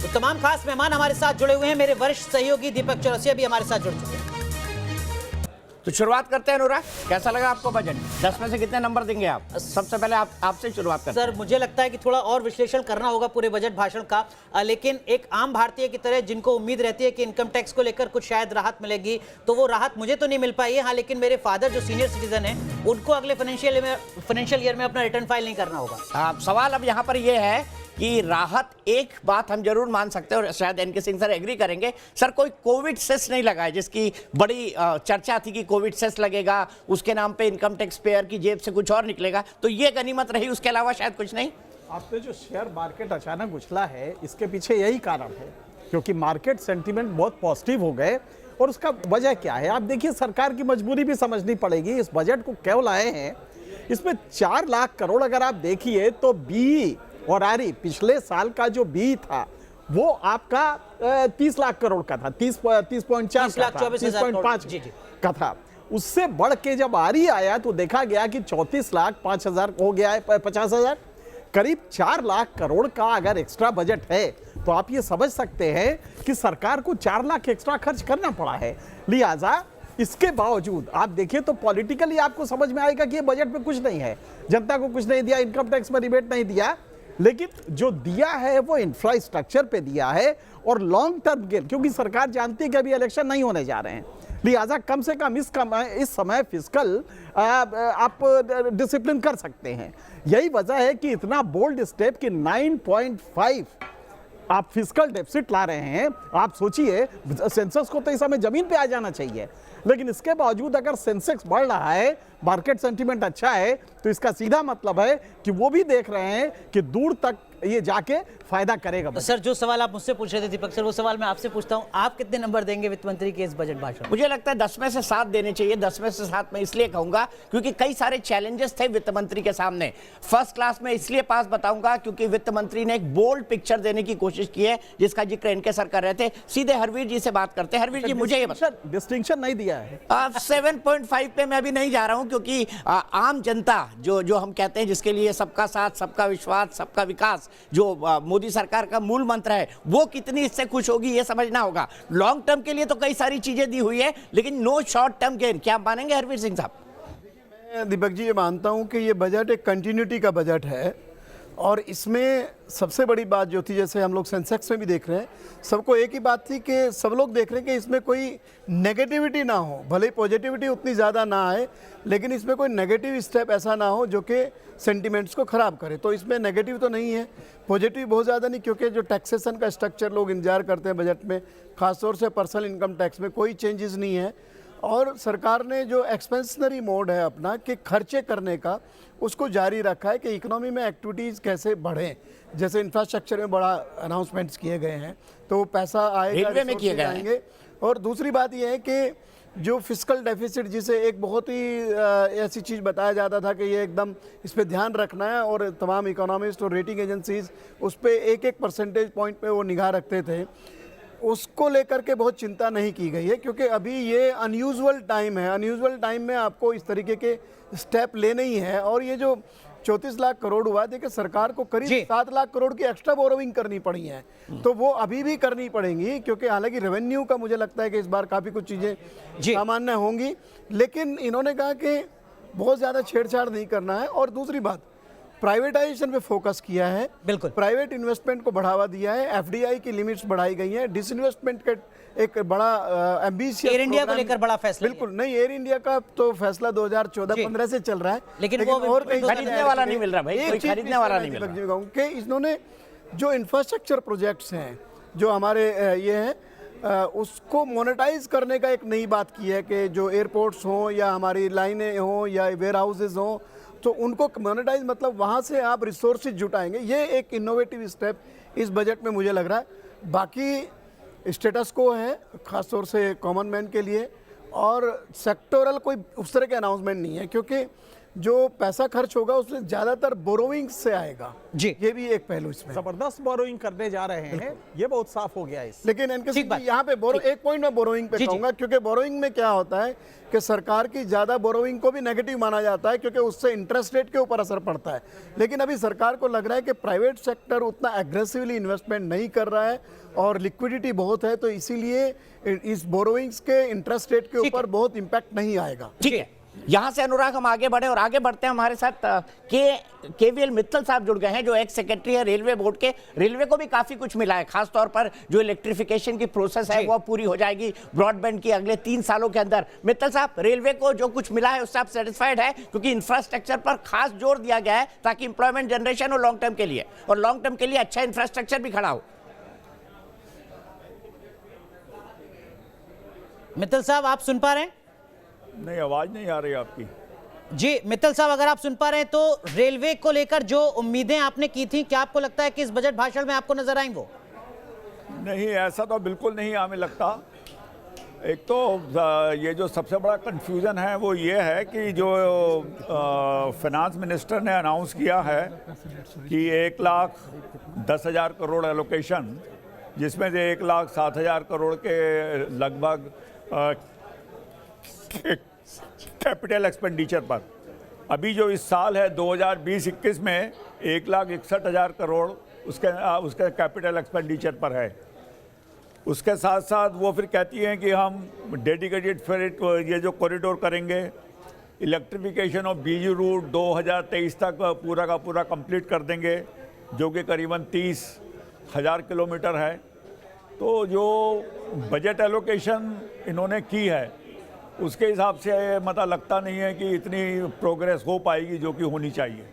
तो तमाम खास मेहमान हमारे साथ जुड़े हुए हैं। मेरे वरिष्ठ सहयोगी दीपक चौरसिया भी हमारे साथ जुड़ चुके हैं। तो शुरुआत करते हैं अनुराग, कैसा लगा आपको बजट? 10 में से कितने नंबर देंगे आप? सबसे पहले आपसे शुरुआत करते हैं। सर, मुझे लगता है कि थोड़ा और विश्लेषण करना होगा पूरे बजट भाषण का, लेकिन एक आम भारतीय की तरह जिनको उम्मीद रहती है कि इनकम टैक्स को लेकर कुछ शायद राहत मिलेगी, तो वो राहत मुझे तो नहीं मिल पाई है। हाँ, लेकिन मेरे फादर जो सीनियर सिटीजन है, उनको अगले फाइनेंशियल ईयर में अपना रिटर्न फाइल नहीं करना होगा। सवाल अब यहाँ पर ये है कि राहत, एक बात हम जरूर मान सकते हैं और शायद एनके सिंह सर एग्री करेंगे, सर कोई कोविड सेस नहीं लगा है, जिसकी बड़ी चर्चा थी कि कोविड सेस लगेगा, उसके नाम पे इनकम टैक्स पेयर की जेब से कुछ और निकलेगा, तो ये गनीमत रही, उसके अलावा शायद कुछ नहीं। आपने जो शेयर मार्केट अचानक उछला है, इसके पीछे यही कारण है, क्योंकि मार्केट सेंटीमेंट बहुत पॉजिटिव हो गए। और उसका वजह क्या है, आप देखिए, सरकार की मजबूरी भी समझनी पड़ेगी। इस बजट को क्यों लाए हैं, इसमें 4 लाख करोड़ अगर आप देखिए तो बी और आरी, पिछले साल का जो बी था वो आपका 30 लाख करोड़ का था, 30.4 का था, 30.5 का था। उससे बढ़ के जब आरी आया तो देखा गया कि 34 लाख 5,000 हो गया है, 50,000, करीब 4 लाख करोड़ का अगर एक्स्ट्रा बजट है तो आप ये समझ सकते हैं कि सरकार को 4 लाख एक्स्ट्रा खर्च करना पड़ा है। लिहाजा इसके बावजूद आप देखिए तो पॉलिटिकली आपको समझ में आएगा कि ये बजट में कुछ नहीं है, जनता को कुछ नहीं दिया, इनकम टैक्स में रिबेट नहीं दिया, लेकिन जो दिया है वो इंफ्रास्ट्रक्चर पे दिया है और लॉन्ग टर्म गेन, क्योंकि सरकार जानती है कि अभी इलेक्शन नहीं होने जा रहे हैं। लिहाजा कम से कम इस समय फिस्कल आप डिसिप्लिन कर सकते हैं। यही वजह है कि इतना बोल्ड स्टेप कि 9.5 आप फिस्कल डेफिसिट ला रहे हैं। आप सोचिए, सेंसेक्स को तो इस समय जमीन पे आ जाना चाहिए, लेकिन इसके बावजूद अगर सेंसेक्स बढ़ रहा है, मार्केट सेंटीमेंट अच्छा है, तो इसका सीधा मतलब है कि वो भी देख रहे हैं कि दूर तक ये जाके फायदा करेगा। तो सर, जो सवाल आप मुझसे पूछ रहे थे दीपक सर, वो सवाल मैं आपसे पूछता हूं, आप कितने नंबर देंगे वित्त मंत्री के इस बजट भाषण? मुझे लगता है 10 में से 7 देने चाहिए। 10 में से 7 मैं इसलिए कहूंगा क्योंकि कई सारे चैलेंजेस थे वित्त मंत्री के सामने। फर्स्ट क्लास में इसलिए पास बताऊंगा क्योंकि वित्त मंत्री ने एक बोल्ड पिक्चर देने की कोशिश की है, जिसका जिक्र इनके सर कर रहे थे। सीधे हरवीर जी से बात करते हैं। हरवीर जी, मुझे ये बताइए, डिस्टिंक्शन नहीं दिया है। 7.5 पे मैं अभी नहीं जा रहा हूं, क्योंकि आम जनता जो हम कहते हैं, जिसके लिए सबका साथ, सबका विश्वास, सबका विकास, जो मोदी सरकार का मूल मंत्र है, वो कितनी इससे खुश होगी ये समझना होगा। लॉन्ग टर्म के लिए तो कई सारी चीजें दी हुई है, लेकिन नो शॉर्ट टर्म गेन। क्या मानेंगे हरवीर सिंह साहब? मैं दीपक जी ये मानता हूं कि ये बजट एक कंटिन्यूटी का बजट है, और इसमें सबसे बड़ी बात जो थी, जैसे हम लोग सेंसेक्स में भी देख रहे हैं, सबको एक ही बात थी कि सब लोग देख रहे हैं कि इसमें कोई नेगेटिविटी ना हो, भले ही पॉजिटिविटी उतनी ज़्यादा ना आए, लेकिन इसमें कोई नेगेटिव स्टेप ऐसा ना हो जो कि सेंटिमेंट्स को ख़राब करे। तो इसमें नेगेटिव तो नहीं है, पॉजिटिव बहुत ज़्यादा नहीं, क्योंकि जो टैक्सेशन का स्ट्रक्चर लोग इंतजार करते हैं बजट में, ख़ासतौर से पर्सनल इनकम टैक्स में कोई चेंजेस नहीं है। और सरकार ने जो एक्सपेंशनरी मोड है अपना कि खर्चे करने का, उसको जारी रखा है कि इकोनॉमी में एक्टिविटीज़ कैसे बढ़ें। जैसे इंफ्रास्ट्रक्चर में बड़ा अनाउंसमेंट्स किए गए हैं, तो पैसा आएगा, रेलवे में किए गए हैं। और दूसरी बात यह है कि जो फिस्कल डेफिसिट, जिसे एक बहुत ही ऐसी चीज़ बताया जाता था कि ये एकदम इस पर ध्यान रखना है, और तमाम इकोनॉमिस्ट और रेटिंग एजेंसीज उस पर एक परसेंटेज पॉइंट पे वो निगाह रखते थे, उसको लेकर के बहुत चिंता नहीं की गई है, क्योंकि अभी ये अनयूजुअल टाइम है। अनयूजुअल टाइम में आपको इस तरीके के स्टेप लेने ही है। और ये जो 34 लाख करोड़ हुआ, देखिए सरकार को करीब 7 लाख करोड़ की एक्स्ट्रा बोरोविंग करनी पड़ी है, तो वो अभी भी करनी पड़ेंगी, क्योंकि हालांकि रेवेन्यू का मुझे लगता है कि इस बार काफ़ी कुछ चीज़ें सामान्य होंगी, लेकिन इन्होंने कहा कि बहुत ज़्यादा छेड़छाड़ नहीं करना है। और दूसरी बात, प्राइवेटाइजेशन पे फोकस किया है, बिल्कुल प्राइवेट इन्वेस्टमेंट को बढ़ावा दिया है, एफडीआई की लिमिट्स बढ़ाई गई हैं, डिसइन्वेस्टमेंट का एक बड़ा एम्बिशियस एयर इंडिया को लेकर बड़ा फैसला। बिल्कुल नहीं, एयर इंडिया का तो फैसला 2014-15 से चल रहा है, लेकिन वो और कहीं खरीदने वाला नहीं मिल रहा भाई, कोई खरीदने वाला नहीं मिल रहा। कि इन्होंने जो इंफ्रास्ट्रक्चर प्रोजेक्ट्स हैं जो हमारे ये हैं, उसको मोनेटाइज करने का एक नई बात की है कि जो एयरपोर्ट्स हों या हमारी लाइनें हों या वेयर हाउसेज हों, तो उनको मोनेटाइज मतलब वहाँ से आप रिसोर्सेज जुटाएंगे। ये एक इनोवेटिव स्टेप इस बजट में मुझे लग रहा है। बाकी स्टेटस को है, ख़ासतौर से कॉमन मैन के लिए, और सेक्टोरल कोई उस तरह के अनाउंसमेंट नहीं है, क्योंकि जो पैसा खर्च होगा उसमें ज़्यादातर बोरोइंग से आएगा। जी। ये भी एक पहलू इसमें। जबरदस्त बोरोइंग करने जा रहे हैं, ये बहुत साफ हो गया है इससे। लेकिन एनके ठीक बात। यहाँ पे एक पॉइंट मैं बोरोइंग पे जी, जी। कहूंगा, क्योंकि बोरोइंग में क्या होता है कि सरकार की ज़्यादा बोरोइंग को भी नेगेटिव माना जाता है, क्योंकि उससे इंटरेस्ट रेट के ऊपर असर पड़ता है। लेकिन अभी सरकार को लग रहा है कि प्राइवेट सेक्टर उतना एग्रेसिवली इन्वेस्टमेंट नहीं कर रहा है और लिक्विडिटी बहुत है, तो इसीलिए इस बोरोइंग्स के इंटरेस्ट रेट के ऊपर बहुत इम्पैक्ट नहीं आएगा। ठीक है, यहाँ से अनुराग हम आगे बढ़े और आगे बढ़ते हैं। हमारे साथ केवीएल मित्तल साहब जुड़ गए हैं, जो एक्स सेक्रेटरी है रेलवे बोर्ड के। रेलवे को भी काफी कुछ मिला है, खासतौर पर जो इलेक्ट्रिफिकेशन की प्रोसेस है वो पूरी हो जाएगी ब्रॉडबैंड की अगले 3 सालों के अंदर। मित्तल साहब, रेलवे को जो कुछ मिला है उससे आप सेटिस्फाइड है? क्योंकि इंफ्रास्ट्रक्चर पर खास जोर दिया गया है ताकि इंप्लॉयमेंट जनरेशन हो लॉन्ग टर्म के लिए, और लॉन्ग टर्म के लिए अच्छा इंफ्रास्ट्रक्चर भी खड़ा हो। मित्तल साहब, आप सुन पा रहे हैं? नहीं, आवाज नहीं आ रही आपकी। जी मित्तल साहब, अगर आप सुन पा रहे हैं तो रेलवे को लेकर जो उम्मीदें आपने की थी, क्या आपको लगता है कि इस बजट भाषण में आपको नजर आएंगे? नहीं, ऐसा तो बिल्कुल नहीं हमें लगता। एक तो ये जो सबसे बड़ा कंफ्यूजन है वो ये है कि जो फाइनेंस मिनिस्टर ने अनाउंस किया है कि 1,10,000 करोड़ एलोकेशन, जिसमें से 1,07,000 करोड़ के लगभग कैपिटल एक्सपेंडिचर पर। अभी जो इस साल है 2020-21 में 1,61,000 करोड़ उसके कैपिटल एक्सपेंडिचर पर है। उसके साथ साथ वो फिर कहती हैं कि हम डेडिकेटेड फ्रेट ये जो कॉरिडोर करेंगे, इलेक्ट्रिफिकेशन ऑफ बीजी रूट 2023 तक पूरा का पूरा कंप्लीट कर देंगे, जो कि करीबन 30,000 किलोमीटर है। तो जो बजट एलोकेशन इन्होंने की है उसके हिसाब से मतलब लगता नहीं है कि इतनी प्रोग्रेस हो पाएगी जो कि होनी चाहिए।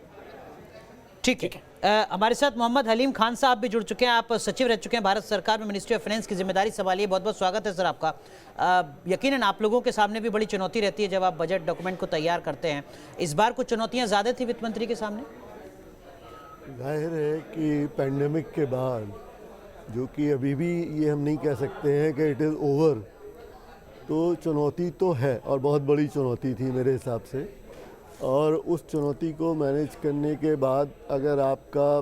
ठीक है, हमारे साथ मोहम्मद हलीम खान साहब भी जुड़ चुके हैं। आप सचिव रह चुके हैं भारत सरकार में, मिनिस्ट्री ऑफ फाइनेंस की जिम्मेदारी संभालिए। बहुत बहुत स्वागत है सर आपका। यकीनन आप लोगों के सामने भी बड़ी चुनौती रहती है जब आप बजट डॉक्यूमेंट को तैयार करते हैं। इस बार कुछ चुनौतियां ज़्यादा थी वित्त मंत्री के सामने? जाहिर है कि पैंडेमिक के बाद, जो कि अभी भी ये हम नहीं कह सकते हैं कि इट इज़ ओवर, तो चुनौती तो है और बहुत बड़ी चुनौती थी मेरे हिसाब से। और उस चुनौती को मैनेज करने के बाद अगर आपका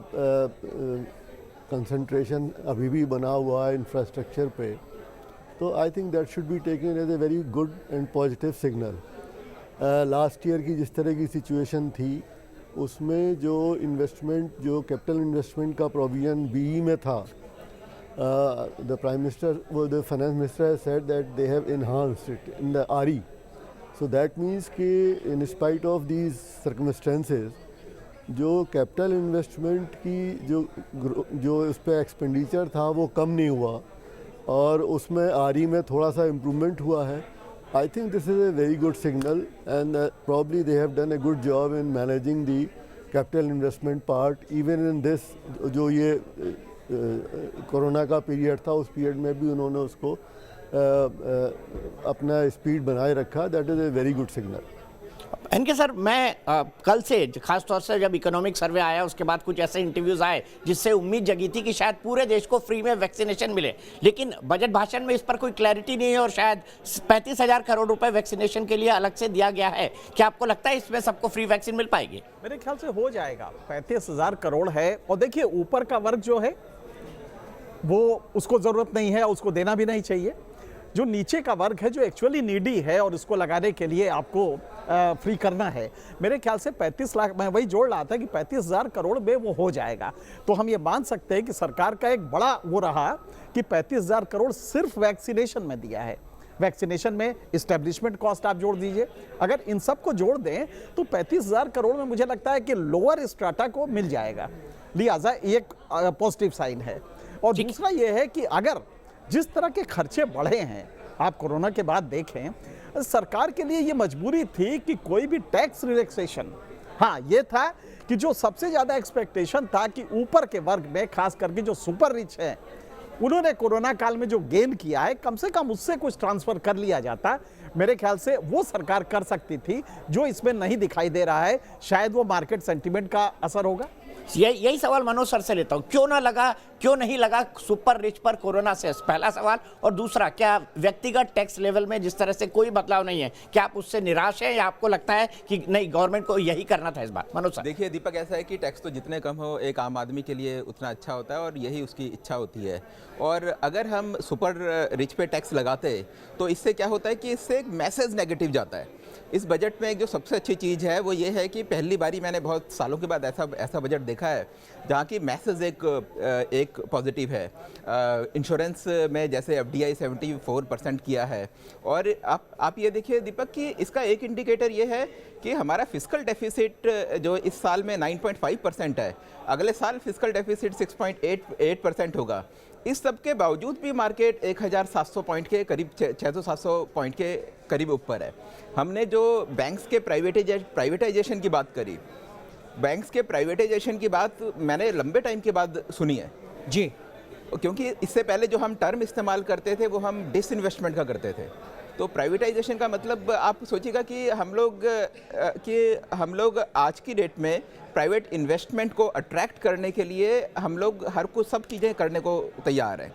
कंसंट्रेशन अभी भी बना हुआ है इंफ्रास्ट्रक्चर पे, तो I think that should be taken as a very good and positive signal. Last year की जिस तरह की सिचुएशन थी उसमें जो इन्वेस्टमेंट, जो कैपिटल इन्वेस्टमेंट का प्रोविजन बीई में था, the Prime Minister, well, the Finance Minister has said that they have enhanced it in the RE. So that means कि in spite of these circumstances, जो capital investment की जो उस पर expenditure था वो कम नहीं हुआ और उसमें RE में थोड़ा सा इम्प्रूवमेंट हुआ है। I think this is a very good signal and probably they have done a good job in managing the capital investment part even in this जो ये कोरोना का पीरियड था, उस पीरियड में भी उन्होंने उसको अपना स्पीड बनाए रखा। That is a very good signal. इनके सर, मैं कल से खासतौर से जब इकोनॉमिक सर्वे आया उसके बाद कुछ ऐसे इंटरव्यूज आए जिससे उम्मीद जगी थी कि शायद पूरे देश को फ्री में वैक्सीनेशन मिले, लेकिन बजट भाषण में इस पर कोई क्लैरिटी नहीं है और शायद 35,000 करोड़ रुपए वैक्सीनेशन के लिए अलग से दिया गया है। क्या आपको लगता है इसमें सबको फ्री वैक्सीन मिल पाएगी? मेरे ख्याल से हो जाएगा। 35,000 करोड़ है और देखिए ऊपर का वर्ग जो है वो उसको जरूरत नहीं है, उसको देना भी नहीं चाहिए। जो नीचे का वर्ग है जो एक्चुअली नीडी है और उसको लगाने के लिए आपको फ्री करना है, मेरे ख्याल से 35 लाख, मैं वही जोड़ रहा था कि 35,000 करोड़ में वो हो जाएगा। तो हम ये मान सकते हैं कि सरकार का एक बड़ा वो रहा कि 35,000 करोड़ सिर्फ वैक्सीनेशन में दिया है। वैक्सीनेशन में इस्टेब्लिशमेंट कॉस्ट आप जोड़ दीजिए, अगर इन सब को जोड़ दें तो 35,000 करोड़ में मुझे लगता है कि लोअर स्ट्राटा को मिल जाएगा। लिहाजा एक पॉजिटिव साइन है। और दूसरा ये है कि अगर जिस तरह के खर्चे बढ़े हैं, आप कोरोना के बाद देखें, सरकार के लिए ये मजबूरी थी कि कोई भी टैक्स रिलैक्सेशन, हाँ ये था कि जो सबसे ज़्यादा एक्सपेक्टेशन था कि ऊपर के वर्ग में खास करके जो सुपर रिच है उन्होंने कोरोना काल में जो गेन किया है कम से कम उससे कुछ ट्रांसफर कर लिया जाता। मेरे ख्याल से वो सरकार कर सकती थी, जो इसमें नहीं दिखाई दे रहा है। शायद वो मार्केट सेंटीमेंट का असर होगा। यही सवाल मनोज सर से लेता हूं, क्यों नहीं लगा सुपर रिच पर कोरोना सेस, पहला सवाल। और दूसरा, क्या व्यक्तिगत टैक्स लेवल में जिस तरह से कोई बदलाव नहीं है, क्या आप उससे निराश हैं या आपको लगता है कि नहीं गवर्नमेंट को यही करना था इस बार? मनोज सर। देखिए दीपक, ऐसा है कि टैक्स तो जितने कम हो एक आम आदमी के लिए उतना अच्छा होता है और यही उसकी इच्छा होती है। और अगर हम सुपर रिच पे टैक्स लगाते तो इससे क्या होता है कि इससे एक मैसेज नेगेटिव जाता है। इस बजट में एक जो सबसे अच्छी चीज़ है वो ये है कि पहली बारी मैंने बहुत सालों के बाद ऐसा बजट देखा है जहाँ की मैसेज एक पॉजिटिव है। इंश्योरेंस में जैसे FDI 74% किया है। और आप ये देखिए दीपक कि इसका एक इंडिकेटर ये है कि हमारा फिस्कल डेफिसिट जो इस साल में 9.5% है, अगले साल फिस्कल डेफिसिट 6.8% होगा। इस सब के बावजूद भी मार्केट 1700 पॉइंट के करीब 600-700 पॉइंट के करीब ऊपर है। हमने जो बैंक्स के प्राइवेटाइजेशन की बात करी, बैंक्स के प्राइवेटाइजेशन की बात मैंने लंबे टाइम के बाद सुनी है जी, क्योंकि इससे पहले जो हम टर्म इस्तेमाल करते थे वो हम डिसइन्वेस्टमेंट का करते थे। तो प्राइवेटाइजेशन का मतलब आप सोचिएगा कि हम लोग आज की डेट में प्राइवेट इन्वेस्टमेंट को अट्रैक्ट करने के लिए हम लोग हर कुछ सब चीज़ें करने को तैयार हैं।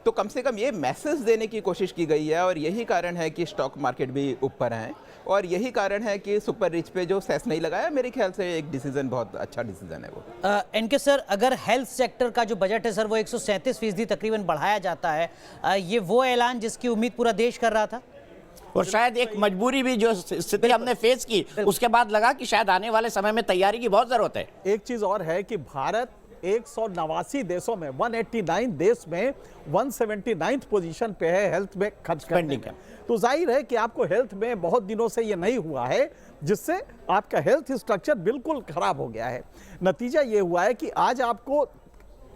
तो कम से कम ये मैसेज देने की कोशिश की गई है और यही कारण है कि स्टॉक मार्केट भी ऊपर हैं और यही कारण है कि सुपर रिच पे जो सेस नहीं लगाया, मेरे ख्याल से एक डिसीजन बहुत अच्छा डिसीजन है वो। एनके सर, अगर हेल्थ सेक्टर का जो बजट है सर वो 137% तकरीबन बढ़ाया जाता है, ये वो ऐलान जिसकी उम्मीद पूरा देश कर रहा था और शायद एक मजबूरी भी जो स्थिति हमने फेस की उसके बाद लगा कि शायद आने वाले समय में तैयारी की बहुत जरूरत है। एक चीज और है कि भारत 189 देशों में 189 देश में 179th पोजीशन पे है हेल्थ में खर्च करने में। तो जाहिर है कि आपको हेल्थ में बहुत दिनों से ये नहीं हुआ है, जिससे आपका हेल्थ स्ट्रक्चर बिल्कुल खराब हो गया है। नतीजा ये हुआ है कि आज आपको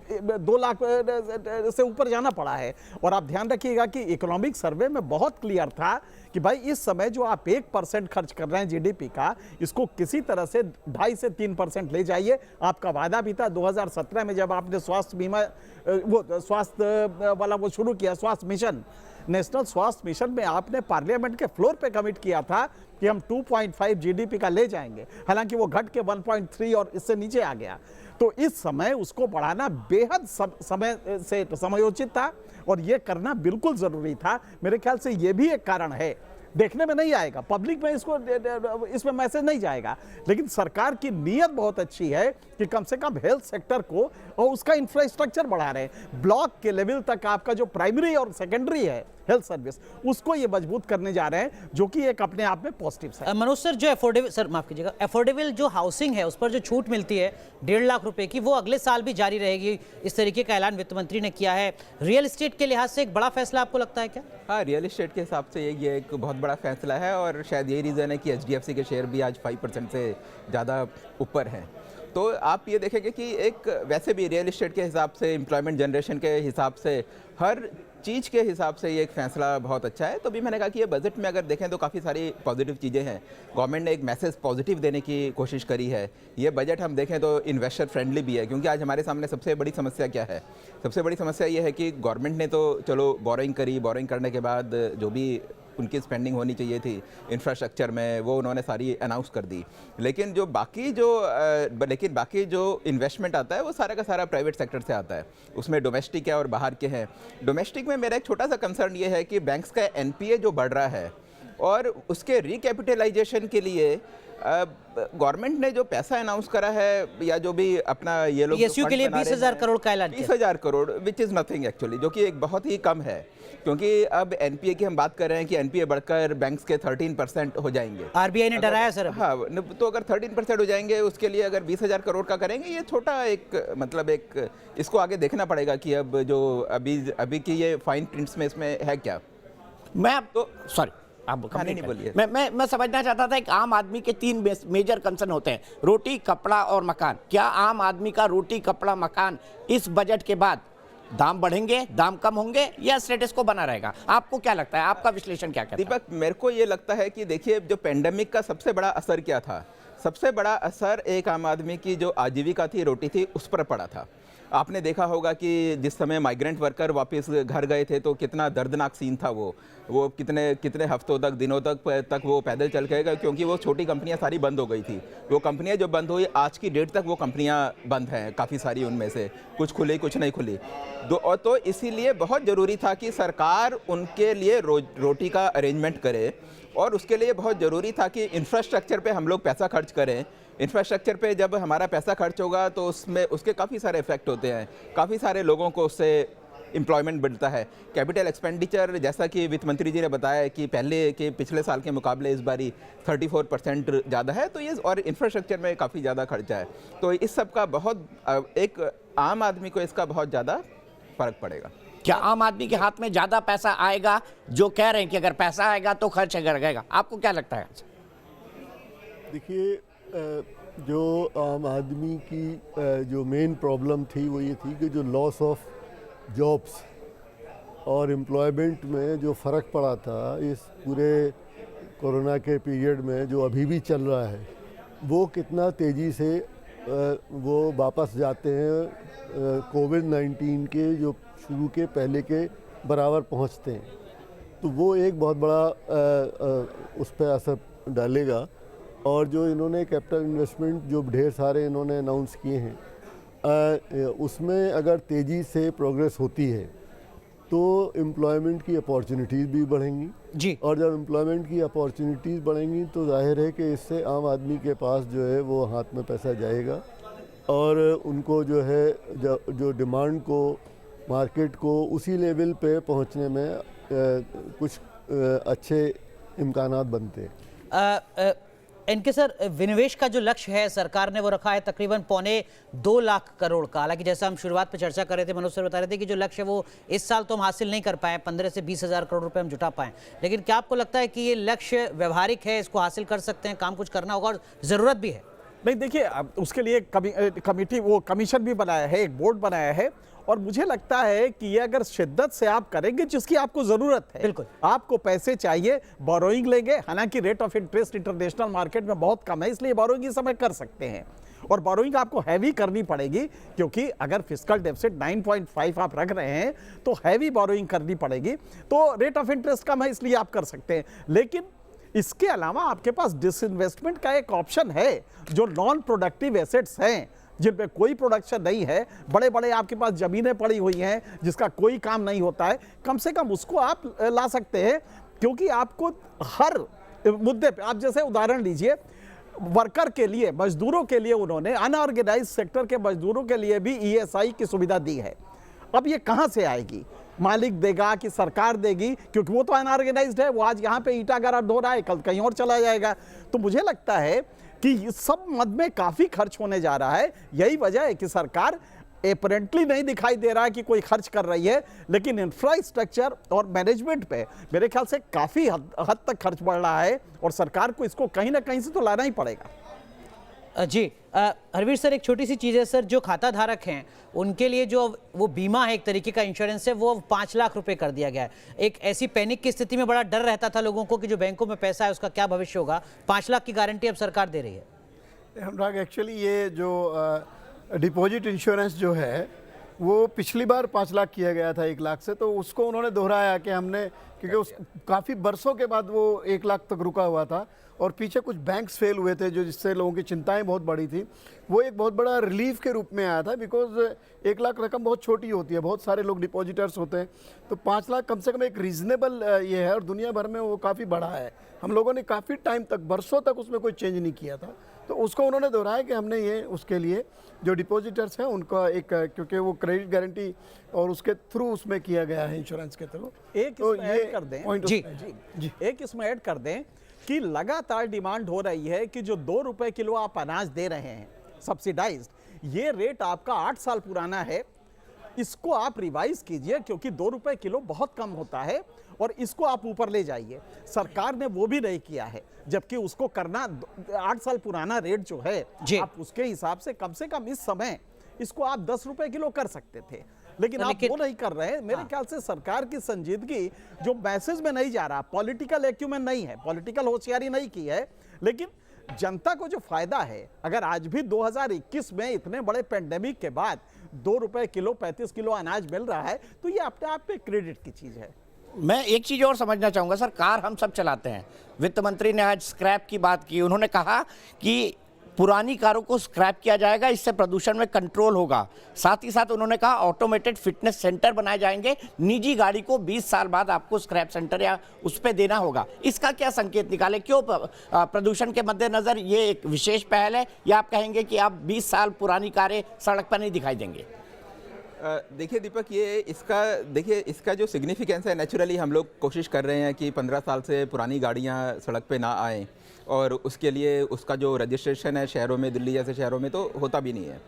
2 लाख से ऊपर जाना पड़ा है। और आप ध्यान रखिएगा कि इकोनॉमिक सर्वे में बहुत क्लियर था कि भाई इस समय जो आप 1% खर्च कर रहे हैं जीडीपी का, इसको किसी तरह से 2.5 से 3% ले जाइए। आपका वादा भी था 2017 में जब आपने स्वास्थ्य बीमा वो स्वास्थ्य वाला वो शुरू किया, स्वास्थ्य मिशन, नेशनल स्वास्थ्य मिशन में आपने पार्लियामेंट के फ्लोर पे कमिट किया था कि हम 2.5 जीडीपी का ले जाएंगे। हालांकि वो घट के 1.3 और इससे नीचे आ गया। तो इस समय उसको बढ़ाना बेहद समय से समयोचित था और ये करना बिल्कुल जरूरी था। मेरे ख्याल से ये भी एक कारण है। देखने में नहीं आएगा, पब्लिक में इसमें मैसेज नहीं जाएगा, लेकिन सरकार की नीयत बहुत अच्छी है कि कम से कम हेल्थ सेक्टर को और उसका इंफ्रास्ट्रक्चर बढ़ा रहे हैं। ब्लॉक के लेवल तक आपका जो प्राइमरी और सेकेंडरी है हेल्थ सर्विस, उसको ये मजबूत करने जा रहे हैं, जो कि एक अपने आप में पॉजिटिव है। मनोज सर, जो अफोर्डेबल, सर माफ कीजिएगा, अफोर्डेबल जो हाउसिंग है उस पर जो छूट मिलती है 1.5 लाख रुपए की, वो अगले साल भी जारी रहेगी, इस तरीके का ऐलान वित्त मंत्री ने किया है। रियल एस्टेट के लिहाज से एक बड़ा फैसला आपको लगता है क्या? हाँ, रियल एस्टेट के हिसाब से ये एक बहुत बड़ा फैसला है और शायद यही रीज़न है कि HDFC के शेयर भी आज 5% से ज़्यादा ऊपर हैं। तो आप ये देखेंगे कि एक वैसे भी रियल एस्टेट के हिसाब से, एम्प्लॉयमेंट जनरेशन के हिसाब से, हर चीज़ के हिसाब से ये एक फैसला बहुत अच्छा है। तो भी मैंने कहा कि ये बजट में अगर देखें तो काफ़ी सारी पॉजिटिव चीज़ें हैं। गवर्नमेंट ने एक मैसेज पॉजिटिव देने की कोशिश करी है। ये बजट हम देखें तो इन्वेस्टर फ्रेंडली भी है, क्योंकि आज हमारे सामने सबसे बड़ी समस्या क्या है? सबसे बड़ी समस्या ये है कि गवर्नमेंट ने तो चलो बोरिंग करी, बोरिंग करने के बाद जो भी उनकी स्पेंडिंग होनी चाहिए थी इंफ्रास्ट्रक्चर में, वो उन्होंने सारी अनाउंस कर दी। लेकिन बाकी जो इन्वेस्टमेंट आता है वो सारा का सारा प्राइवेट सेक्टर से आता है। उसमें डोमेस्टिक है और बाहर के हैं। डोमेस्टिक में मेरा एक छोटा सा कंसर्न ये है कि बैंक्स का NPA जो बढ़ रहा है और उसके रिकैपिटलाइजेशन के लिए गवर्नमेंट ने जो पैसा अनाउंस करा है या जो भी अपना ये लोग PSU के लिए 20,000 करोड़ का ऐलान किया। 20,000 crore which is nothing actually, जो कि एक बहुत ही कम है, क्योंकि अब NPA की हम बात कर रहे हैं कि NPA बढ़कर बैंक्स के 13% हो जाएंगे। RBI ने डराया सर अभी। हाँ, तो अगर 13% हो जाएंगे, उसके लिए अगर 20,000 करोड़ का करेंगे, ये छोटा एक मतलब एक इसको आगे देखना पड़ेगा कि अब जो अभी की ये फाइन प्रिंट्स में इसमें है क्या। मैं अब तो सॉरी आप नहीं बोलिए। मैं समझना चाहता था, एक आम आदमी के 3 मेजर कंसर्न होते हैं, रोटी, कपड़ा और मकान। क्या आम आदमी का रोटी, कपड़ा, मकान इस बजट के बाद दाम बढ़ेंगे, दाम कम होंगे या स्टेटस को बना रहेगा? आपको क्या लगता है, आपका विश्लेषण क्या कहता है? दीपक, मेरे को ये लगता है कि देखिए, जो पेंडेमिक का सबसे बड़ा असर क्या था? सबसे बड़ा असर एक आम आदमी की जो आजीविका थी, रोटी थी, उस पर पड़ा था। आपने देखा होगा कि जिस समय माइग्रेंट वर्कर वापस घर गए थे तो कितना दर्दनाक सीन था वो कितने हफ्तों तक, दिनों तक वो पैदल चल के गए, क्योंकि वो छोटी कंपनियां सारी बंद हो गई थी। वो कंपनियां जो बंद हुई, आज की डेट तक वो कंपनियां बंद हैं, काफ़ी सारी उनमें से, कुछ खुली कुछ नहीं खुली। तो इसीलिए बहुत ज़रूरी था कि सरकार उनके लिए रोटी का अरेंजमेंट करे, और उसके लिए बहुत ज़रूरी था कि इंफ्रास्ट्रक्चर पे हम लोग पैसा खर्च करें। इंफ्रास्ट्रक्चर पे जब हमारा पैसा खर्च होगा तो उसके काफ़ी सारे इफ़ेक्ट होते हैं, काफ़ी सारे लोगों को उससे एम्प्लॉयमेंट मिलता है। कैपिटल एक्सपेंडिचर, जैसा कि वित्त मंत्री जी ने बताया कि पिछले साल के मुकाबले इस बारी 34% ज़्यादा है, तो ये और इंफ्रास्ट्रक्चर में काफ़ी ज़्यादा खर्चा है। तो इस सब का बहुत एक आम आदमी को इसका बहुत ज़्यादा फ़र्क पड़ेगा। क्या आम आदमी के हाथ में ज़्यादा पैसा आएगा? जो कह रहे हैं कि अगर पैसा आएगा तो खर्च करेगा, आपको क्या लगता है? देखिए, जो आम आदमी की जो मेन प्रॉब्लम थी वो ये थी कि जो लॉस ऑफ जॉब्स और एम्प्लॉयमेंट में जो फ़र्क पड़ा था इस पूरे कोरोना के पीरियड में, जो अभी भी चल रहा है, वो कितना तेज़ी से वो वापस जाते हैं कोविड-19 के जो शुरू के पहले के बराबर पहुंचते हैं। तो वो एक बहुत बड़ा उस पर असर डालेगा। और जो इन्होंने कैपिटल इन्वेस्टमेंट जो ढेर सारे इन्होंने अनाउंस किए हैं, उसमें अगर तेज़ी से प्रोग्रेस होती है तो एम्प्लॉयमेंट की अपॉर्चुनिटीज़ भी बढ़ेंगी जी। और जब एम्प्लॉयमेंट की अपॉर्चुनिटीज़ बढ़ेंगी तो जाहिर है कि इससे आम आदमी के पास जो है वो हाथ में पैसा जाएगा और उनको जो है जो डिमांड को, मार्केट को उसी लेवल पे पहुंचने में कुछ अच्छे इम्कानात बनते हैं। इनके सर, विनिवेश का जो लक्ष्य है सरकार ने वो रखा है तकरीबन 2.25 लाख करोड़ का। हालांकि जैसा हम शुरुआत पे चर्चा कर रहे थे, मनोज सर बता रहे थे कि जो लक्ष्य है वो इस साल तो हम हासिल नहीं कर पाए, 15 से 20 हज़ार करोड़ रुपए हम जुटा पाए। लेकिन क्या आपको लगता है कि ये लक्ष्य व्यवहारिक है, इसको हासिल कर सकते हैं, काम कुछ करना होगा और ज़रूरत भी है? नहीं, देखिए, अब उसके लिए कमिटी, वो कमीशन भी बनाया है, एक बोर्ड बनाया है, और मुझे लगता है कि ये अगर शिद्दत से आप करेंगे, जिसकी आपको जरूरत है, बिल्कुल आपको पैसे चाहिए, बोरोइंग लेंगे। हालांकि rate of interest international market में बहुत कम है, इसलिए बोरोइंग इस समय कर सकते हैं। और बोरोइंग आपको हैवी करनी पड़ेगी, क्योंकि अगर फिस्कल डेफिसिट 9.5 आप रख रहे हैं तो हैवी बोरोइंग करनी पड़ेगी। तो रेट ऑफ इंटरेस्ट कम है, इसलिए आप कर सकते हैं। लेकिन इसके अलावा आपके पास डिसइन्वेस्टमेंट का एक ऑप्शन है। जो नॉन प्रोडक्टिव एसेट्स हैं, जिनपे कोई प्रोडक्शन नहीं है, बड़े बड़े आपके पास जमीनें पड़ी हुई हैं जिसका कोई काम नहीं होता है, कम से कम उसको आप ला सकते हैं। क्योंकि आपको हर मुद्दे पे, आप जैसे उदाहरण लीजिए, वर्कर के लिए, मजदूरों के लिए उन्होंने, अनऑर्गेनाइज सेक्टर के मजदूरों के लिए भी ESI की सुविधा दी है। अब ये कहां से आएगी? मालिक देगा कि सरकार देगी? क्योंकि वो तो अनऑर्गेनाइज्ड है, वो आज यहाँ पे ईटा गरा ढो रहा है, कल कहीं और चला जाएगा। तो मुझे लगता है कि इस सब मद में काफी खर्च होने जा रहा है। यही वजह है कि सरकार एपरेंटली नहीं दिखाई दे रहा है कि कोई खर्च कर रही है, लेकिन इंफ्रास्ट्रक्चर और मैनेजमेंट पे मेरे ख्याल से काफी हद तक खर्च बढ़ रहा है, और सरकार को इसको कहीं ना कहीं से तो लाना ही पड़ेगा। जी, हरवीर सर, एक छोटी सी चीज़ है सर, जो खाता धारक हैं उनके लिए जो वो बीमा है, एक तरीके का इंश्योरेंस है, वो 5 लाख रुपए कर दिया गया है। एक ऐसी पैनिक की स्थिति में बड़ा डर रहता था लोगों को कि जो बैंकों में पैसा है उसका क्या भविष्य होगा। 5 लाख की गारंटी अब सरकार दे रही है। अनुराग, एक्चुअली ये जो डिपॉजिट इंश्योरेंस जो है वो पिछली बार 5 लाख किया गया था 1 लाख से, तो उसको उन्होंने दोहराया कि हमने, क्योंकि उस काफ़ी बरसों के बाद वो 1 लाख तक रुका हुआ था और पीछे कुछ बैंक्स फेल हुए थे, जो जिससे लोगों की चिंताएं बहुत बड़ी थी। वो एक बहुत बड़ा रिलीफ के रूप में आया था, बिकॉज 1 लाख रकम बहुत छोटी होती है, बहुत सारे लोग डिपॉजिटर्स होते हैं, तो 5 लाख कम से कम एक रीज़नेबल ये है, और दुनिया भर में वो काफ़ी बड़ा है। हम लोगों ने काफ़ी टाइम तक, बरसों तक उसमें कोई चेंज नहीं किया था, तो उसको उन्होंने दोहराया कि हमने ये उसके लिए जो डिपॉजिटर्स हैं उनका एक, क्योंकि वो क्रेडिट गारंटी और उसके थ्रू उसमें किया गया है, इंश्योरेंस के थ्रू। एक तो इसमें ये ऐड कर दें, जी, एक इसमें ऐड कर दें कि लगातार डिमांड हो रही है कि जो 2 रुपए किलो आप अनाज दे रहे हैं सब्सिडाइज्ड, ये रेट आपका 8 साल पुराना है, इसको आप रिवाइज कीजिए, क्योंकि 2 रुपए किलो बहुत कम होता है, और इसको आप ऊपर ले जाइए। सरकार ने वो भी नहीं किया है, जबकि उसको करना 8 साल पुराना रेट जो है, आप उसके हिसाब से कम इस समय इसको आप 10 रुपए किलो कर सकते थे, लेकिन आप वो नहीं कर रहे हैं। मेरे ख्याल से सरकार की संजीदगी जो मैसेज में नहीं जा रहा, पॉलिटिकल एक्यूमेन नहीं है, पॉलिटिकल होशियारी नहीं की है, लेकिन जनता को जो फायदा है, अगर आज भी 2021 में इतने बड़े पेंडेमिक के बाद ₹2 किलो 35 किलो अनाज मिल रहा है, तो ये अपने आप में क्रेडिट की चीज है। मैं एक चीज और समझना चाहूंगा सर, कार हम सब चलाते हैं। वित्त मंत्री ने आज स्क्रैप की बात की, उन्होंने कहा कि पुरानी कारों को स्क्रैप किया जाएगा, इससे प्रदूषण में कंट्रोल होगा। साथ ही साथ उन्होंने कहा ऑटोमेटेड फिटनेस सेंटर बनाए जाएंगे, निजी गाड़ी को 20 साल बाद आपको स्क्रैप सेंटर या उस पर देना होगा। इसका क्या संकेत निकाले, क्यों प्रदूषण के मद्देनजर ये एक विशेष पहल है, या आप कहेंगे कि आप 20 साल पुरानी कारें सड़क पर नहीं दिखाई देंगे? देखिए दीपक, ये इसका जो सिग्निफिकेंस है, नेचुरली हम लोग कोशिश कर रहे हैं कि 15 साल से पुरानी गाड़ियां सड़क पे ना आएँ, और उसके लिए उसका जो रजिस्ट्रेशन है शहरों में, दिल्ली जैसे शहरों में तो होता भी नहीं है।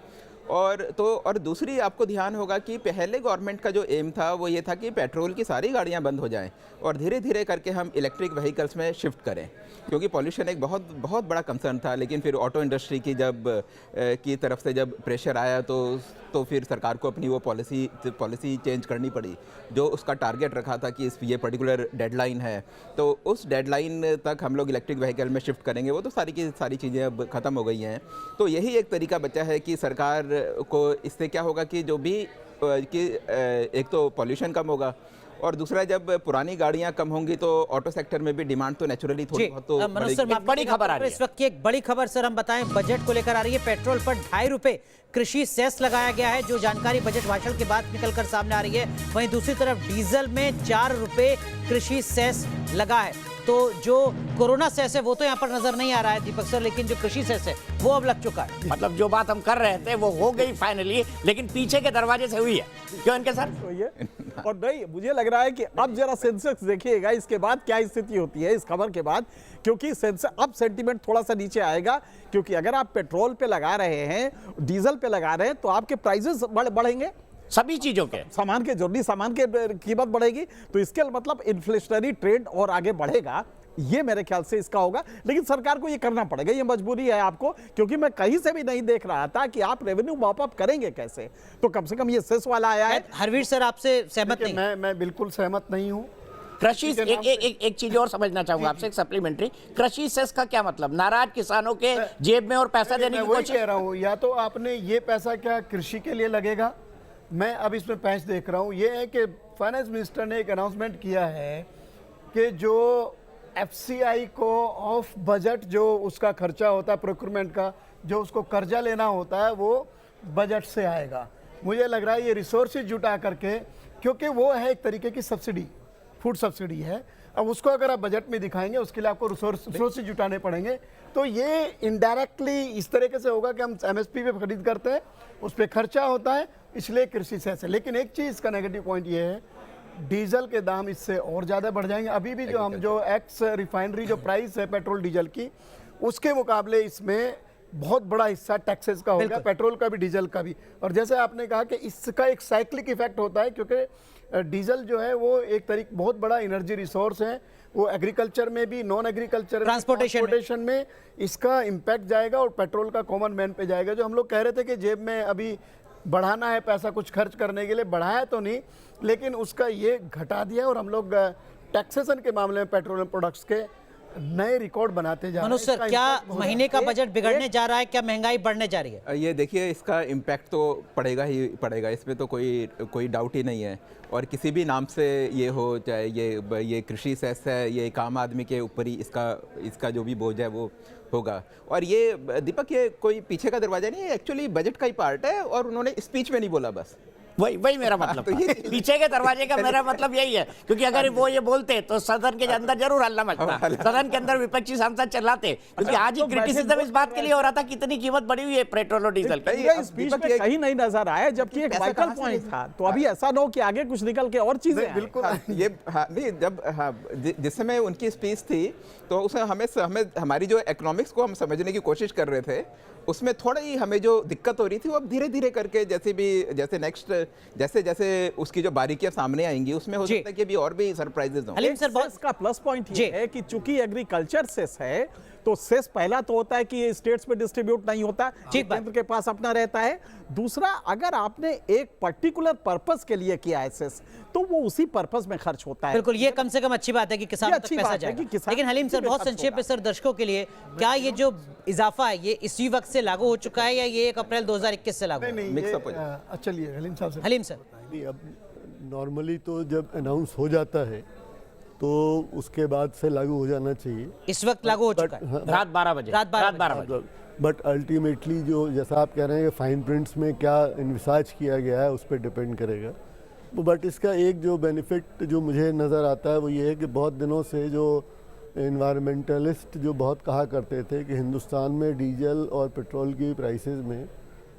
और दूसरी आपको ध्यान होगा कि पहले गवर्नमेंट का जो एम था वो ये था कि पेट्रोल की सारी गाड़ियां बंद हो जाएं और धीरे धीरे करके हम इलेक्ट्रिक व्हीकल्स में शिफ्ट करें, क्योंकि पॉल्यूशन एक बहुत बड़ा कंसर्न था। लेकिन फिर ऑटो इंडस्ट्री की तरफ से जब प्रेशर आया तो फिर सरकार को अपनी वो पॉलिसी चेंज करनी पड़ी, जो उसका टारगेट रखा था कि ये पर्टिकुलर डेडलाइन है, तो उस डेडलाइन तक हम लोग इलेक्ट्रिक व्हीकल में शिफ्ट करेंगे। वो तो सारी की सारी चीज़ें अब ख़त्म हो गई हैं। तो यही एक तरीका बचा है कि सरकार को इससे क्या होगा कि जो भी एक तो पॉल्यूशन कम होगा, और दूसरा जब पुरानी गाड़ियां कम होंगी तो ऑटो सेक्टर में भी डिमांड तो नेचुरली थोड़ी बहुत तो मनोज सर, एक बड़ी खबर आ रही है। इस वक्त की एक बड़ी खबर सर हम बताएं, बजट को लेकर आ रही है। पेट्रोल पर ₹2.5 कृषि सेस लगाया गया है, जो जानकारी बजट भाषण के बाद निकलकर सामने आ रही है। वहीं दूसरी तरफ डीजल में ₹4 कृषि सेस लगा है। तो जो कोरोना सेस है वो तो यहाँ पर नजर नहीं आ रहा है दीपक सर, लेकिन जो कृषि सेस है वो अब लग चुका है। मतलब जो बात हम कर रहे थे वो हो गई फाइनली, लेकिन पीछे के दरवाजे से हुई है, क्यों इनके सर? तो ये और नहीं, मुझे लग रहा है कि अब जरा सेंसेक्स देखिएगा इसके बाद क्या स्थिति होती है इस खबर के बाद, क्योंकि अब सेंटीमेंट थोड़ा सा नीचे आएगा। क्योंकि अगर आप पेट्रोल पे लगा रहे हैं, डीजल पे लगा रहे हैं, तो आपके प्राइसेस बढ़ेंगे, सभी चीजों के सामान के जरूरी सामान के कीमत बढ़ेगी, तो इसके मतलब इन्फ्लेशनरी ट्रेंड और आगे बढ़ेगा। ये मेरे ख्याल से इसका होगा, लेकिन सरकार को ये करना पड़ेगा, ये मजबूरी है आपको, क्योंकि मैं कहीं से भी नहीं देख रहा था कि आप रेवेन्यू मॉप अप करेंगे कैसे। तो कम से कम ये सेस वाला आया है। हरवीर सर आपसे सहमत नहीं? मैं बिल्कुल सहमत नहीं हूँ। कृषि एक चीज और समझना चाहूंगा आपसे, एक सप्लीमेंट्री। कृषि सेस का क्या मतलब? नाराज किसानों के जेब में और पैसा देने की कोशिश? कह रहा हूँ, या तो आपने ये पैसा क्या कृषि के लिए लगेगा, मैं अब इसमें पैंच देख रहा हूँ। ये है कि फाइनेंस मिनिस्टर ने एक अनाउंसमेंट किया है कि जो एफसीआई को ऑफ बजट जो उसका खर्चा होता है प्रोक्योरमेंट का, जो उसको कर्जा लेना होता है, वो बजट से आएगा। मुझे लग रहा है ये रिसोर्सेज जुटा करके, क्योंकि वो है एक तरीके की सब्सिडी, फूड सब्सिडी है। अब उसको अगर आप बजट में दिखाएंगे, उसके लिए आपको रिसोर्सेज जुटाने पड़ेंगे। तो ये इनडायरेक्टली इस तरीके से होगा कि हम एमएसपी पे खरीद करते हैं, उस पर खर्चा होता है, इसलिए कृषि सेस है। लेकिन एक चीज़ का नेगेटिव पॉइंट ये है, डीजल के दाम इससे और ज़्यादा बढ़ जाएंगे। अभी भी जो एक्स रिफाइनरी जो प्राइस है पेट्रोल डीजल की, उसके मुकाबले इसमें बहुत बड़ा हिस्सा टैक्सेस का होगा, पेट्रोल का भी डीजल का भी। और जैसे आपने कहा कि इसका एक साइक्लिक इफेक्ट होता है, क्योंकि डीजल जो है वो एक तरीके बहुत बड़ा एनर्जी रिसोर्स है, वो एग्रीकल्चर में भी, नॉन एग्रीकल्चर ट्रांसपोर्टेशन में इसका इम्पैक्ट जाएगा, और पेट्रोल का कॉमन मैन पे जाएगा। जो हम लोग कह रहे थे कि जेब में अभी बढ़ाना है पैसा कुछ खर्च करने के लिए, बढ़ाया तो नहीं, लेकिन उसका ये घटा दिया, और हम लोग टैक्सेशन के मामले में पेट्रोलियम प्रोडक्ट्स के नए रिकॉर्ड बनाते जा रहे हैं। मनोज सर, क्या महीने का बजट बिगड़ने जा रहा है? क्या महंगाई बढ़ने जा रही है? ये देखिए, इसका इम्पैक्ट तो पड़ेगा ही पड़ेगा, इसमें तो कोई डाउट ही नहीं है। और किसी भी नाम से ये हो, चाहे ये कृषि सेस है, ये एक आम आदमी के ऊपर ही इसका जो भी बोझ है वो होगा। और ये दीपक, ये कोई पीछे का दरवाजा नहीं है, एक्चुअली बजट का ही पार्ट है, और उन्होंने स्पीच में नहीं बोला, बस वही मेरा मतलब था। पीछे के दरवाजे का मेरा मतलब यही है, क्योंकि अगर वो ये बोलते तो सदन के अंदर जरूर हल्ला मचता, सदन के अंदर विपक्षी सांसद चिल्लाते, क्योंकि आज ही क्रिटिसिज्म इस बात के लिए हो रहा था कितनी कीमत बढ़ी हुई है पेट्रोल और डीजल की। स्पीच में कहीं नहीं नजर आया, जबकि एक वाइटल पॉइंट था। तो अभी ऐसा ना हो कि आगे कुछ निकल के और चीजें बिल्कुल ये नहीं, जब जिस समय उनकी स्पीच थी तो उसमें हमें हमारी जो इकोनॉमिक्स को हम समझने की कोशिश कर रहे थे, उसमें थोड़ा ही हमें जो दिक्कत हो रही थी, वो अब धीरे धीरे करके जैसे उसकी जो बारीकियां सामने आएंगी, उसमें हो सकता है कि अभी और भी सरप्राइजेस हों। का प्लस पॉइंट ये है कि चूंकि एग्रीकल्चर सेस है, तो सेस पहला तो होता है कि ये स्टेट्स में डिस्ट्रीब्यूट नहीं होता, ठीक बात। केंद्र के पास अपना रहता है। दूसरा, अगर आपने एक पर्टिकुलर पर्पस के लिए किया है सेस, तो वो उसी पर्पस में खर्च होता है। बिल्कुल, ये कम से कम अच्छी बात है कि किसानों तक अच्छी पैसा बात है जाएगा। कि किसान लेकिन हलीम सर, इसी में बहुत खर्च संक्षेप में होगा। सर दर्शकों के लिए, क्या ये जो इजाफा है ये इसी वक्त से लागू हो चुका है या ये 1 अप्रैल 2021 से लागू नहीं होगा? नहीं, Mix ये, up हो जाए। चलिए हलीम साहब से हलीम सर, नहीं, अब नॉर्मली तो जब अनाउंस हो जाता है तो उसके बाद से लागू हो जाना चाहिए। इस वक्त लागू हो चुका है। रात 12 बजे, रात 12 बजे। बट अल्टीमेटली जो जैसा आप कह रहे हैं कि फाइन प्रिंट्स में क्या इन्विसाज किया गया है उस पर डिपेंड करेगा। बट इसका एक जो बेनिफिट जो मुझे नज़र आता है वो ये है कि बहुत दिनों से जो इन्वायरमेंटलिस्ट जो बहुत कहा करते थे कि हिंदुस्तान में डीजल और पेट्रोल की प्राइसेस में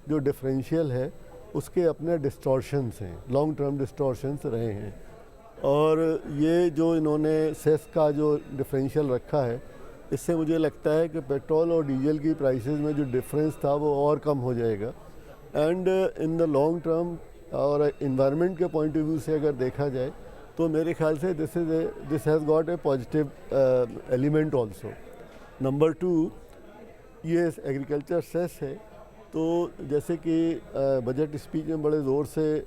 जो डिफरेंशियल है उसके अपने डिस्टॉर्शंस हैं, लॉन्ग टर्म डिस्टॉर्शंस रहे हैं। और ये जो इन्होंने सेस का जो डिफरेंशियल रखा है, इससे मुझे लगता है कि पेट्रोल और डीजल की प्राइसेस में जो डिफरेंस था वो और कम हो जाएगा। And in the long term और इन्वायरमेंट के पॉइंट ऑफ व्यू से अगर देखा जाए तो मेरे ख्याल से this has got a positive element also. Number 2, ये एग्रीकल्चर सेस है, तो जैसे कि बजट स्पीच में बड़े ज़ोर से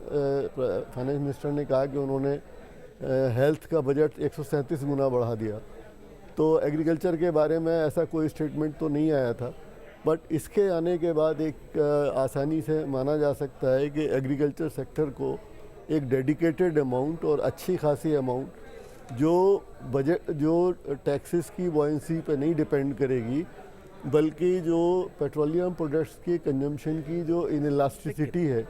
फाइनेंस मिनिस्टर ने कहा कि उन्होंने हेल्थ का बजट 137 गुना बढ़ा दिया, तो एग्रीकल्चर के बारे में ऐसा कोई स्टेटमेंट तो नहीं आया था। बट इसके आने के बाद एक आसानी से माना जा सकता है कि एग्रीकल्चर सेक्टर को एक डेडिकेटेड अमाउंट और अच्छी खासी अमाउंट जो बजट जो टैक्सेस की बॉयंसी पे नहीं डिपेंड करेगी, बल्कि जो पेट्रोलियम प्रोडक्ट्स की कंजम्पशन की जो इनइलास्टिसिटी है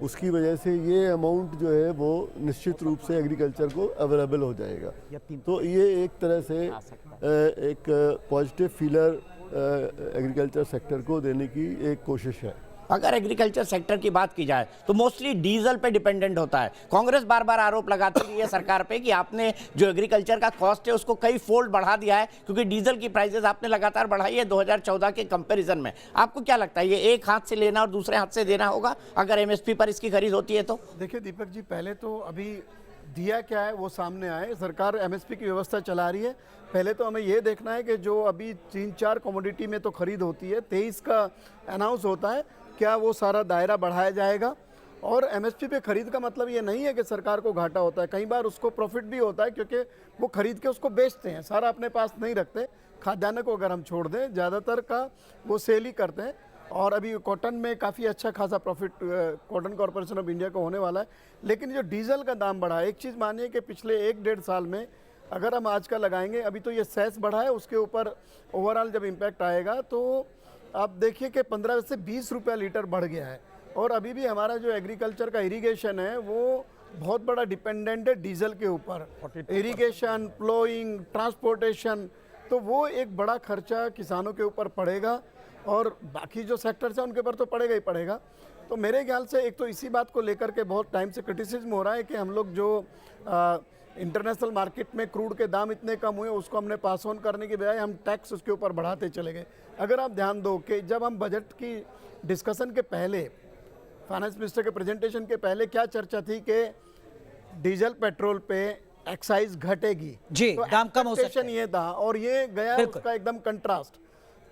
उसकी वजह से ये अमाउंट जो है वो निश्चित रूप से एग्रीकल्चर को अवेलेबल हो जाएगा। तो ये एक तरह से एक पॉजिटिव फीलर एग्रीकल्चर सेक्टर को देने की एक कोशिश है। अगर एग्रीकल्चर सेक्टर की बात की जाए तो मोस्टली डीजल पे डिपेंडेंट होता है। कांग्रेस बार बार आरोप लगाती रही है सरकार पे कि आपने जो एग्रीकल्चर का कॉस्ट है उसको कई फोल्ड बढ़ा दिया है, क्योंकि डीजल की प्राइसेस आपने लगातार बढ़ाई है 2014 के कंपैरिजन में। आपको क्या लगता है, ये एक हाथ से लेना और दूसरे हाथ से देना होगा अगर एमएसपी पर इसकी खरीद होती है तो? देखिए दीपक जी, पहले तो अभी दिया क्या है वो सामने आए। सरकार एमएसपी की व्यवस्था चला रही है। पहले तो हमें ये देखना है कि जो अभी 3-4 कमोडिटी में तो खरीद होती है, 23 का अनाउंस होता है, क्या वो सारा दायरा बढ़ाया जाएगा। और एमएसपी पे खरीद का मतलब ये नहीं है कि सरकार को घाटा होता है, कई बार उसको प्रॉफिट भी होता है क्योंकि वो खरीद के उसको बेचते हैं, सारा अपने पास नहीं रखते। खाद्यान्न को अगर हम छोड़ दें, ज़्यादातर का वो सेल ही करते हैं। और अभी कॉटन में काफ़ी अच्छा खासा profit cotton corporation of India को होने वाला है। लेकिन जो डीजल का दाम बढ़ा है, एक चीज़ मानिए कि पिछले 1-1.5 साल में अगर हम आज का लगाएंगे, अभी तो ये सेस बढ़ा है, उसके ऊपर ओवरऑल जब इम्पैक्ट आएगा तो आप देखिए कि 15 से 20 रुपया लीटर बढ़ गया है। और अभी भी हमारा जो एग्रीकल्चर का इरिगेशन है वो बहुत बड़ा डिपेंडेंट है डीजल के ऊपर। इरिगेशन, प्लोइंग, ट्रांसपोर्टेशन, तो वो एक बड़ा खर्चा किसानों के ऊपर पड़ेगा और बाकी जो सेक्टर्स हैं उनके ऊपर तो पड़ेगा ही पड़ेगा। तो मेरे ख्याल से एक तो इसी बात को लेकर के बहुत टाइम से क्रिटिसिज्म हो रहा है कि हम लोग जो इंटरनेशनल मार्केट में क्रूड के दाम इतने कम हुए, उसको हमने पास ऑन करने के बजाय हम टैक्स उसके ऊपर बढ़ाते चले गए। अगर आप ध्यान दो कि जब हम बजट की डिस्कशन के पहले, फाइनेंस मिनिस्टर के प्रेजेंटेशन के पहले क्या चर्चा थी कि डीजल पेट्रोल पे एक्साइज घटेगी, जी, तो दाम कम हो सकते हैं। ये था और ये गया उसका एकदम कंट्रास्ट।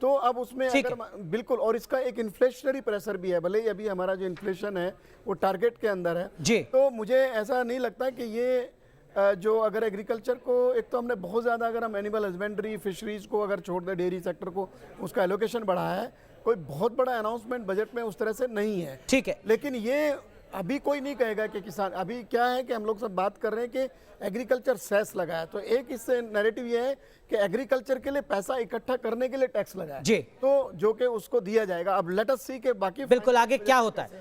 तो अब उसमें अगर बिल्कुल, और इसका एक इन्फ्लेशनरी प्रेशर भी है, भले ही अभी हमारा जो इन्फ्लेशन है वो टारगेट के अंदर है जी। तो मुझे ऐसा नहीं लगता कि ये जो अगर एग्रीकल्चर को, एक तो हमने बहुत ज़्यादा, अगर हम एनिमल हस्बेंड्री, फिशरीज को अगर छोड़ दें, डेयरी सेक्टर को, उसका एलोकेशन बढ़ाया है, कोई बहुत बड़ा अनाउंसमेंट बजट में उस तरह से नहीं है। ठीक है, लेकिन ये अभी कोई नहीं कहेगा कि किसान, अभी क्या है कि हम लोग सब बात कर रहे हैं कि एग्रीकल्चर सेस लगाया, तो एक इससे नैरेटिव ये है कि एग्रीकल्चर के लिए पैसा इकट्ठा करने के लिए टैक्स लगाया जी, तो जो कि उसको दिया जाएगा। अब लेट अस सी के बाकी बिल्कुल आगे क्या होता है।